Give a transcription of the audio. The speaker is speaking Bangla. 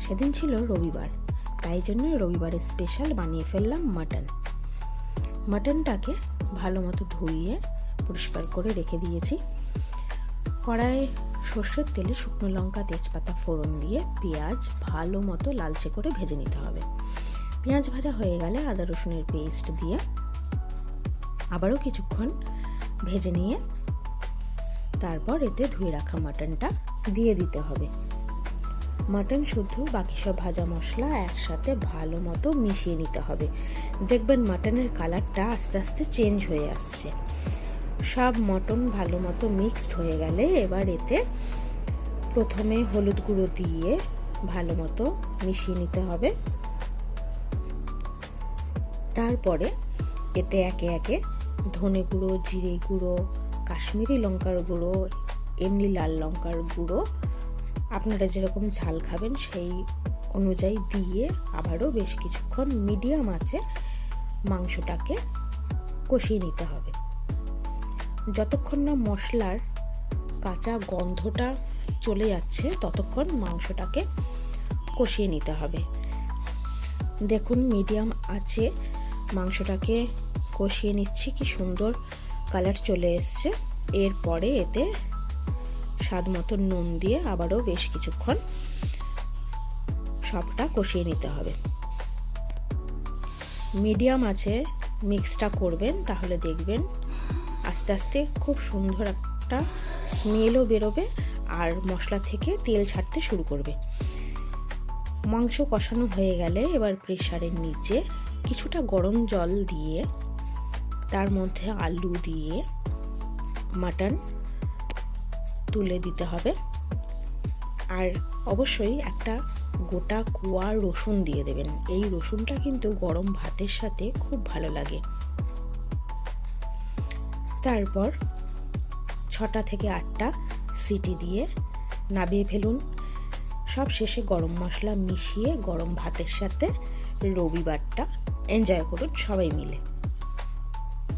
সেদিন ছিল রবিবার, তাই জন্য রবিবারের স্পেশাল বানিয়ে ফেললাম মাটনটাকে ভালো মতো ধুইয়ে পরিষ্কার করে রেখে দিয়েছি। কড়াইয়ে সর্ষের তেলে শুকনো লঙ্কা তেজপাতা ফোড়ন দিয়ে পেঁয়াজ ভালো মতো লালচে করে ভেজে নিতে হবে। পেঁয়াজ ভাজা হয়ে গেলে আদা রসুনের পেস্ট দিয়ে আবারও কিছুক্ষণ ভেজে নিয়ে তারপর এতে ধুয়ে রাখা মাটনটা দিয়ে দিতে হবে। মাটন শুদ্ধ বাকি সব ভাজা মশলা একসাথে ভালো মতো মিশিয়ে নিতে হবে। দেখবেন মাটনের কালারটা আস্তে আস্তে চেঞ্জ হয়ে আসছে। সব মটন ভালো মতো মিক্সড হয়ে গেলে এবার এতে প্রথমে হলুদ গুঁড়ো দিয়ে ভালো মতো মিশিয়ে নিতে হবে। তারপরে এতে একে একে ধনে গুঁড়ো, জিরে গুঁড়ো, কাশ্মীরি লঙ্কার গুঁড়ো, এমনি লাল লঙ্কার গুঁড়ো আপনারা যেরকম ঝাল খাবেন সেই অনুযায়ী দিয়ে আবারও বেশ কিছুক্ষণ মিডিয়াম আঁচে মাংসটাকে কষিয়ে নিতে হবে। যতক্ষণ না মশলার কাঁচা গন্ধটা চলে যাচ্ছে ততক্ষণ মাংসটাকে কষিয়ে নিতে হবে। দেখুন মিডিয়াম আঁচে মাংসটাকে কষিয়ে নিচ্ছি, কি সুন্দর কালার চলে এসছে। এরপরে এতে স্বাদ মতো নুন দিয়ে আবারও বেশ কিছুক্ষণ সবটা কষিয়ে নিতে হবে। মিডিয়াম আঁচে মিক্সটা করবেন, তাহলে দেখবেন আস্তে আস্তে খুব সুন্দর একটা স্মেলও বেরোবে আর মশলা থেকে তেল ছাড়তে শুরু করবে। মাংস কষানো হয়ে গেলে এবার প্রেসারের নিচে কিছুটা গরম জল দিয়ে তার মধ্যে আলু দিয়ে মাটন তুলে দিতে হবে। আর অবশ্যই একটা গোটা কোয়া রসুন দিয়ে দেবেন। এই রসুনটা কিন্তু গরম ভাতের সাথে খুব ভালো লাগে। তারপর 6টা থেকে 8টা সিটি দিয়ে নামিয়ে ফেলুন। সব শেষে গরম মশলা মিশিয়ে গরম ভাতের সাথে রবিবারটা এনজয় করুন সবাই মিলে।